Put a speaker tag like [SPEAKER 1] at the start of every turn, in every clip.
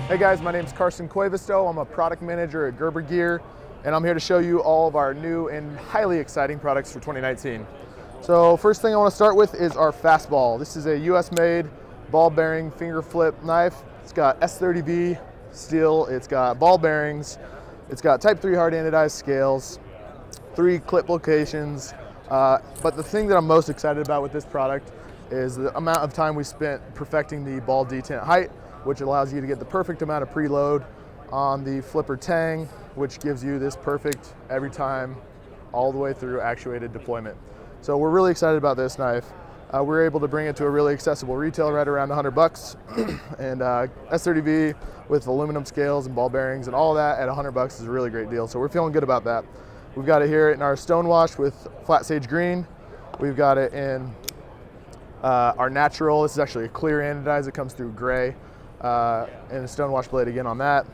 [SPEAKER 1] Hey guys, my name is Karrson Koivisto. I'm a product manager at Gerber Gear, and I'm here to show you all of our new and highly exciting products for 2019. So first thing I want to start with is our fastball. This is a US made ball bearing finger flip knife. It's got S30V steel, it's got ball bearings, it's got type 3 hard anodized scales, 3 clip locations, but the thing that I'm most excited about with this product is the amount of time we spent perfecting the ball detent height, which allows you to get the perfect amount of preload on the flipper tang, which gives you this perfect every time all the way through actuated deployment. So we're really excited about this knife. We're able to bring it to a really accessible retail right around $100, and S30V with aluminum scales and ball bearings and all of that at $100 is a really great deal. So we're feeling good about that. We've got it here in our stonewash with flat sage green. We've got it in our natural. This is actually a clear anodize. It comes through gray. And a stonewash blade again on that.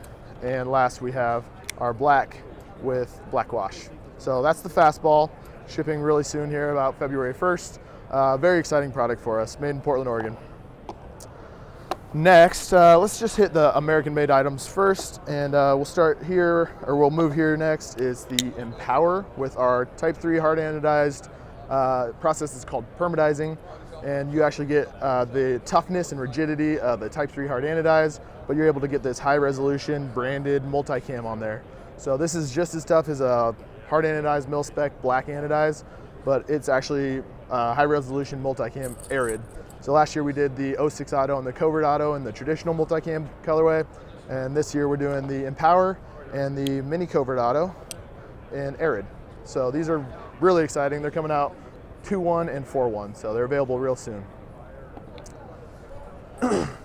[SPEAKER 1] And last we have our black with black wash. So that's the fastball, shipping really soon here about February 1st. Very exciting product for us, made in Portland, Oregon. Next, let's just hit the American-made items first, and we'll start here, or we'll move here next, is the Empower with our Type 3 hard anodized process is called permadizing, and you actually get the toughness and rigidity of the Type 3 hard anodized, but you're able to get this high-resolution branded multicam on there. So this is just as tough as a hard anodized mil-spec black anodized, but it's actually high-resolution multicam arid. So last year we did the 06 Auto and the Covert Auto in the traditional multicam colorway, and this year we're doing the Empower and the Mini Covert Auto in arid. So these are really exciting. They're coming out 2.1 and 4.1, so they're available real soon.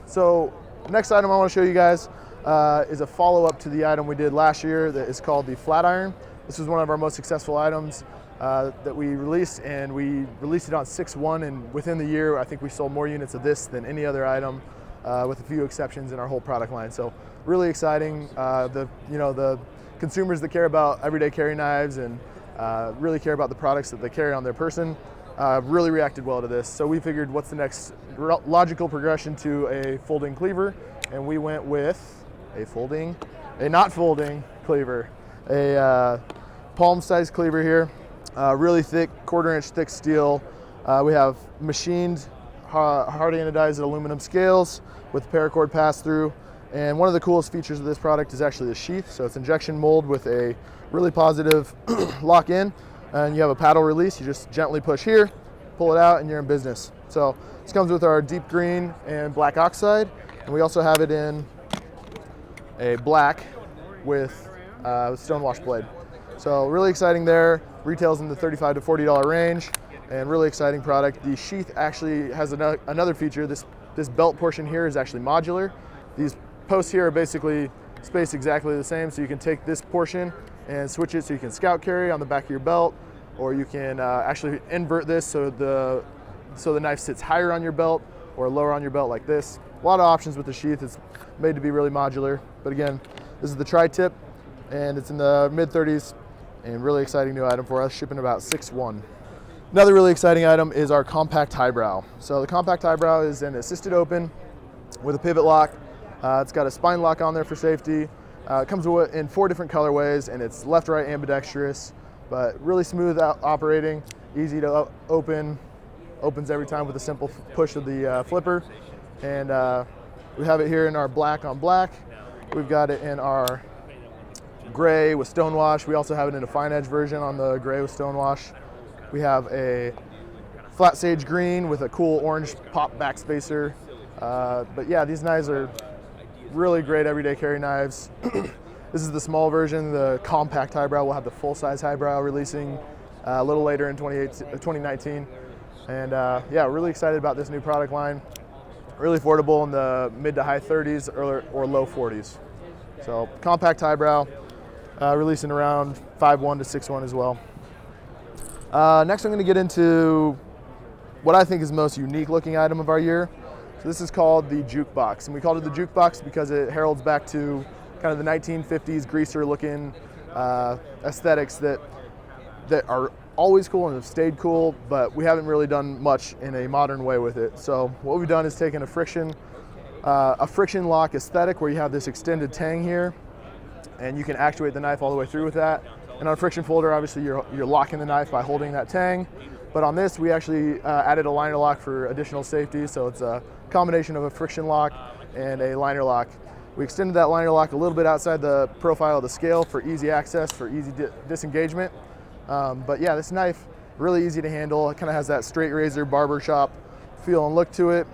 [SPEAKER 1] So next item I want to show you guys is a follow-up to the item we did last year that is called the Flat Iron. This was one of our most successful items that we released, and we released it on 6.1, and within the year I think we sold more units of this than any other item, with a few exceptions in our whole product line. So really exciting. The consumers that care about everyday carry knives and really care about the products that they carry on their person really reacted well to this. So we figured, what's the next logical progression to a folding cleaver, and we went with a not folding cleaver, a palm-sized cleaver here. Really thick, 1/4 inch thick steel. We have machined hard anodized aluminum scales with paracord pass-through. And one of the coolest features of this product is actually the sheath. So it's injection mold with a really positive lock-in, and you have a paddle release. You just gently push here, pull it out, and you're in business. So this comes with our deep green and black oxide, and we also have it in a black with stonewash blade. So really exciting there. Retails in the $35 to $40 range, and really exciting product. The sheath actually has another feature. This belt portion here is actually modular. These posts here are basically spaced exactly the same, so you can take this portion and switch it so you can scout carry on the back of your belt, or you can actually invert this so the knife sits higher on your belt or lower on your belt like this. A lot of options with the sheath. It's made to be really modular. But again, this is the tri-tip, and it's in the mid-30s, and really exciting new item for us, shipping about 6.1. Another really exciting item is our compact highbrow. So the compact highbrow is an assisted open with a pivot lock. It's got a spine lock on there for safety. It comes in 4 different colorways, and it's left-right ambidextrous, but really smooth operating, easy to open, opens every time with a simple push of the flipper. And we have it here in our black on black. We've got it in our gray with stonewash. We also have it in a fine edge version on the gray with stonewash. We have a flat sage green with a cool orange pop backspacer. But yeah, these knives are really great everyday carry knives. This is the small version, the compact highbrow. We'll have the full-size highbrow releasing a little later in 2019. And yeah, really excited about this new product line. Really affordable in the mid to high 30s or low 40s. So compact highbrow, releasing around 5.1 to 6.1 as well. Next I'm going to get into what I think is the most unique looking item of our year. So this is called the Jukebox, and we called it the Jukebox because it heralds back to kind of the 1950s greaser looking aesthetics that are always cool and have stayed cool, but we haven't really done much in a modern way with it. So what we've done is taken a friction a friction lock aesthetic where you have this extended tang here, and you can actuate the knife all the way through with that. And on a friction folder, obviously you're locking the knife by holding that tang. But on this, we actually added a liner lock for additional safety. So it's a combination of a friction lock and a liner lock. We extended that liner lock a little bit outside the profile of the scale for easy access, for easy disengagement. But yeah, this knife, really easy to handle. It kind of has that straight razor barbershop feel and look to it.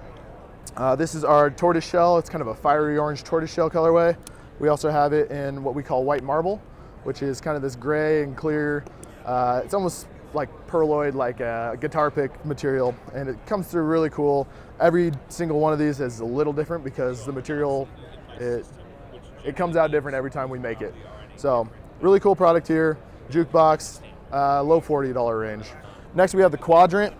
[SPEAKER 1] This is our tortoise shell. It's kind of a fiery orange tortoise shell colorway. We also have it in what we call white marble, which is kind of this gray and clear. It's almost like perloid, like a guitar pick material, and it comes through really cool. Every single one of these is a little different because the material, it comes out different every time we make it. So really cool product here. Jukebox, low $40 range. Next we have the Quadrant.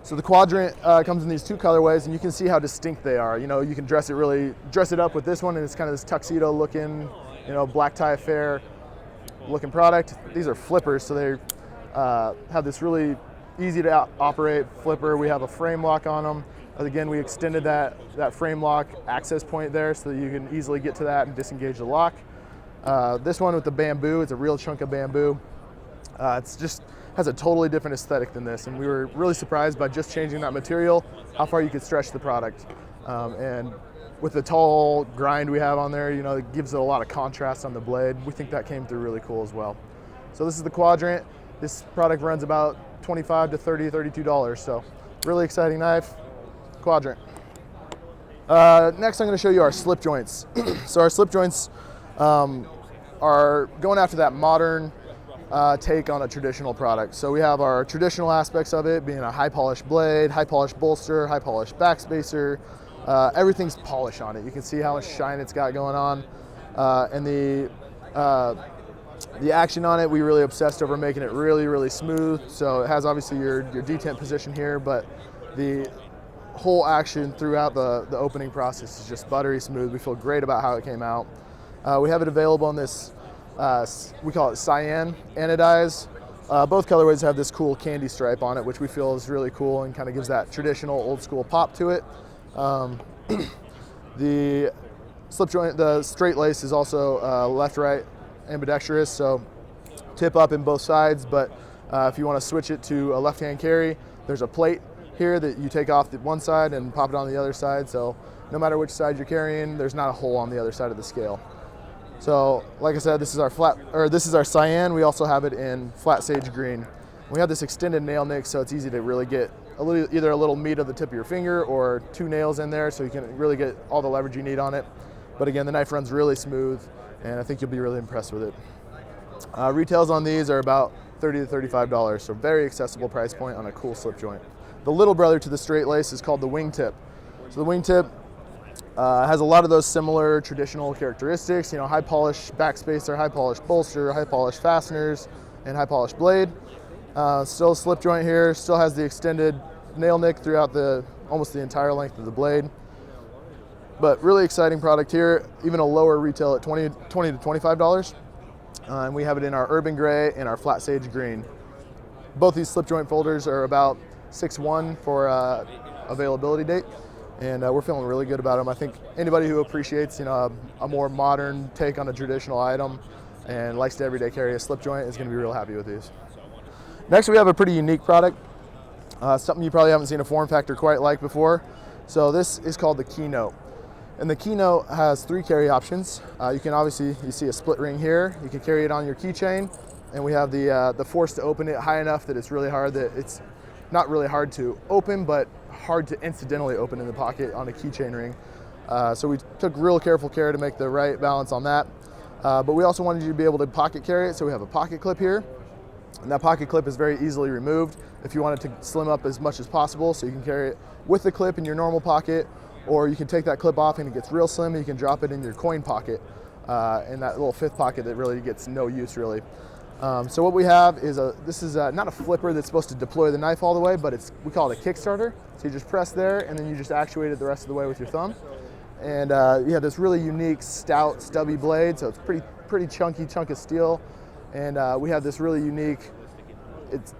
[SPEAKER 1] So the Quadrant comes in these two colorways, and you can see how distinct they are. You know, you can dress it up with this one, and it's kind of this tuxedo looking, you know, black tie affair looking product. These are flippers, so they have this really easy to operate flipper. We have a frame lock on them. Again, we extended that frame lock access point there so that you can easily get to that and disengage the lock. This one with the bamboo, it's a real chunk of bamboo. It's just has a totally different aesthetic than this, and we were really surprised by just changing that material, how far you could stretch the product. And with the tall grind we have on there, you know, it gives it a lot of contrast on the blade. We think that came through really cool as well. So this is the Quadrant. This product runs about $25 to $30, $32. So really exciting knife, Quadrant. Next I'm gonna show you our slip joints. So our slip joints are going after that modern take on a traditional product. So we have our traditional aspects of it being a high polished blade, high polished bolster, high polished backspacer. Everything's polished on it. You can see how much shine it's got going on. And the action on it, we really obsessed over making it really, really smooth. So it has obviously your detent position here, but the whole action throughout the opening process is just buttery smooth. We feel great about how it came out. We have it available in this, we call it cyan anodized. Both colorways have this cool candy stripe on it, which we feel is really cool and kind of gives that traditional old school pop to it. The slip joint, the straight lace is also left-right ambidextrous, so tip up in both sides, but if you want to switch it to a left-hand carry, there's a plate here that you take off the one side and pop it on the other side, so no matter which side you're carrying, there's not a hole on the other side of the scale. So like I said, this is our cyan. We also have it in flat sage green. We have this extended nail nick, so it's easy to really get either a little meat of the tip of your finger or two nails in there, so you can really get all the leverage you need on it. But again, the knife runs really smooth, and I think you'll be really impressed with it. Retails on these are about $30 to $35, so very accessible price point on a cool slip joint. The little brother to the straight lace is called the wingtip. So the wingtip has a lot of those similar traditional characteristics, you know, high polished backspacer, high polished bolster, high polished fasteners, and high polished blade. Still a slip joint here, still has the extended nail nick throughout almost the entire length of the blade. But really exciting product here, even a lower retail at $20 to $25. And we have it in our urban gray and our flat sage green. Both these slip joint folders are about 6'1" for availability date, and we're feeling really good about them. I think anybody who appreciates, you know, a more modern take on a traditional item and likes to everyday carry a slip joint is going to be real happy with these. Next, we have a pretty unique product, something you probably haven't seen a form factor quite like before. So this is called the Kynote. And the Kynote has 3 carry options. You can obviously, you see a split ring here. You can carry it on your keychain, and we have the force to open it high enough that it's really hard, that it's not really hard to open, but hard to incidentally open in the pocket on a keychain ring. So we took real careful care to make the right balance on that. But we also wanted you to be able to pocket carry it, so we have a pocket clip here. And that pocket clip is very easily removed if you want it to slim up as much as possible, so you can carry it with the clip in your normal pocket, or you can take that clip off and it gets real slim and you can drop it in your coin pocket, in that little 5th pocket that really gets no use really. So what we have is this is not a flipper that's supposed to deploy the knife all the way, but we call it a Kickstarter. So you just press there and then you just actuate it the rest of the way with your thumb. And you have this really unique stout stubby blade, so it's pretty chunky chunk of steel. And we have this really unique, it's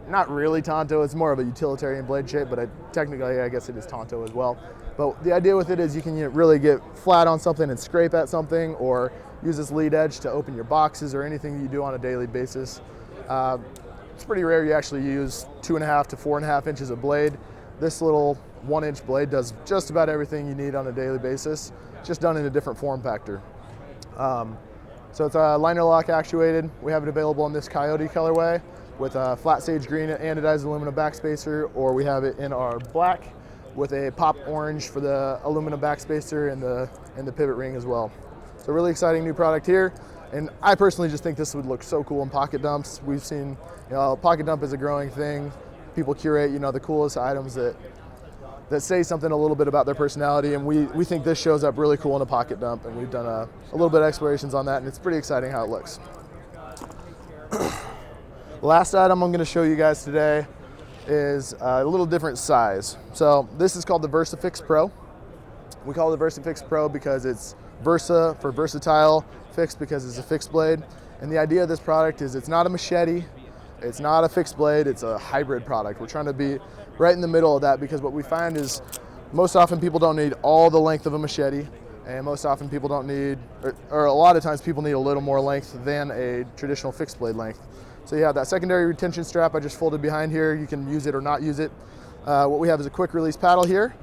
[SPEAKER 1] not really Tonto, it's more of a utilitarian blade shape, but technically I guess it is Tonto as well. But the idea with it is you can really get flat on something and scrape at something, or use this lead edge to open your boxes or anything you do on a daily basis. It's pretty rare you actually use 2.5 to 4.5 inches of blade. This little 1-inch blade does just about everything you need on a daily basis, just done in a different form factor. So it's liner lock actuated. We have it available in this Kynote colorway with a flat sage green anodized aluminum backspacer, or we have it in our black with a pop orange for the aluminum backspacer and the pivot ring as well. So really exciting new product here. And I personally just think this would look so cool in pocket dumps. We've seen, pocket dump is a growing thing. People curate, the coolest items that say something a little bit about their personality, and we think this shows up really cool in a pocket dump, and we've done a little bit of explorations on that, and it's pretty exciting how it looks. Last item I'm going to show you guys today is a little different size. So this is called the Versafix Pro. We call it the Versafix Pro because it's Versa for versatile, fix because it's a fixed blade. And the idea of this product is it's not a machete, it's not a fixed blade, it's a hybrid product. We're trying to be right in the middle of that, because what we find is most often people don't need all the length of a machete, and most often people don't need, or a lot of times people need a little more length than a traditional fixed blade length. So you have that secondary retention strap I just folded behind here. You can use it or not use it. What we have is a quick release paddle here,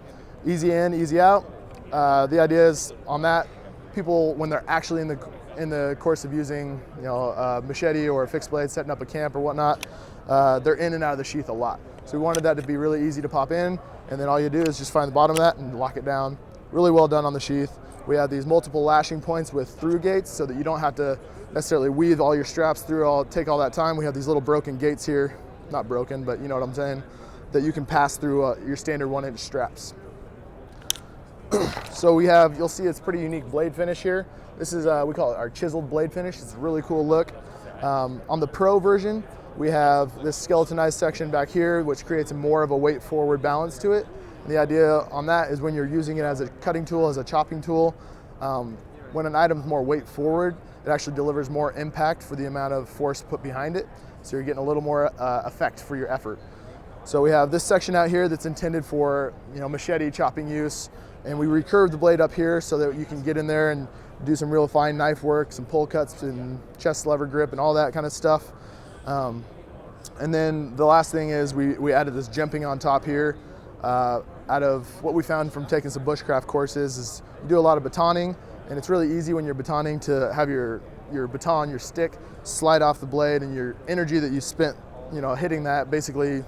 [SPEAKER 1] easy in, easy out. The idea is on that, people, when they're actually in the course of using a machete or a fixed blade, setting up a camp or whatnot, they're in and out of the sheath a lot. So we wanted that to be really easy to pop in, and then all you do is just find the bottom of that and lock it down. Really well done on the sheath. We have these multiple lashing points with through gates so that you don't have to necessarily weave all your straps through, take all that time. We have these little broken gates here, not broken, but you know what I'm saying, that you can pass through your standard 1-inch straps. So you'll see it's pretty unique blade finish here. This is, we call it our chiseled blade finish. It's a really cool look. On the Pro version, we have this skeletonized section back here, which creates more of a weight forward balance to it. And the idea on that is when you're using it as a cutting tool, as a chopping tool, when an item's more weight forward, it actually delivers more impact for the amount of force put behind it. So you're getting a little more effect for your effort. So we have this section out here that's intended for machete chopping use, and we recurve the blade up here so that you can get in there and do some real fine knife work, some pull cuts and chest lever grip and all that kind of stuff. And then the last thing is we added this jumping on top here. Out of what we found from taking some bushcraft courses is you do a lot of batoning, and it's really easy when you're batoning to have your baton, your stick, slide off the blade, and your energy that you spent hitting that basically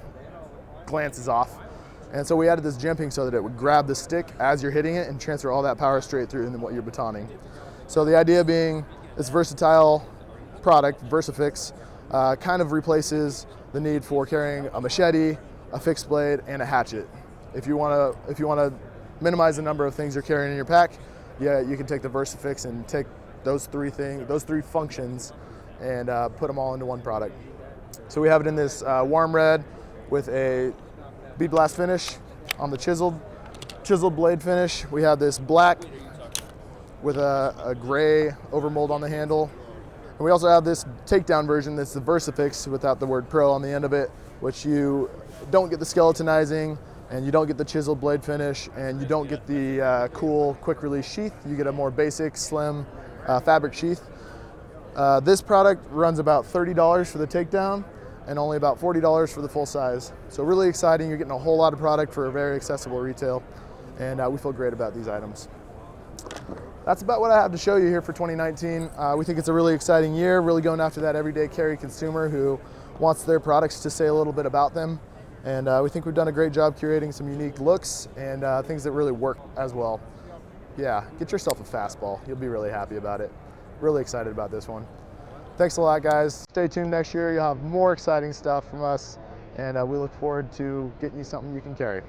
[SPEAKER 1] glances off. And so we added this jimping so that it would grab the stick as you're hitting it and transfer all that power straight through into what you're batoning. So the idea being this versatile product, Versafix, kind of replaces the need for carrying a machete, a fixed blade, and a hatchet. If you want to minimize the number of things you're carrying in your pack, you can take the Versafix and take those three functions, and put them all into one product. So we have it in this warm red with a bead blast finish on the chiseled blade finish. We have this black with a gray overmold on the handle. And we also have this takedown version that's the Versafix without the word Pro on the end of it, which you don't get the skeletonizing, and you don't get the chiseled blade finish, and you don't get the cool quick release sheath. You get a more basic, slim fabric sheath. This product runs about $30 for the takedown and only about $40 for the full size. So really exciting. You're getting a whole lot of product for a very accessible retail, and we feel great about these items. That's about what I have to show you here for 2019. We think it's a really exciting year, really going after that everyday carry consumer who wants their products to say a little bit about them. And we think we've done a great job curating some unique looks and things that really work as well. Yeah, get yourself a fastball. You'll be really happy about it. Really excited about this one. Thanks a lot, guys. Stay tuned next year. You'll have more exciting stuff from us, and we look forward to getting you something you can carry.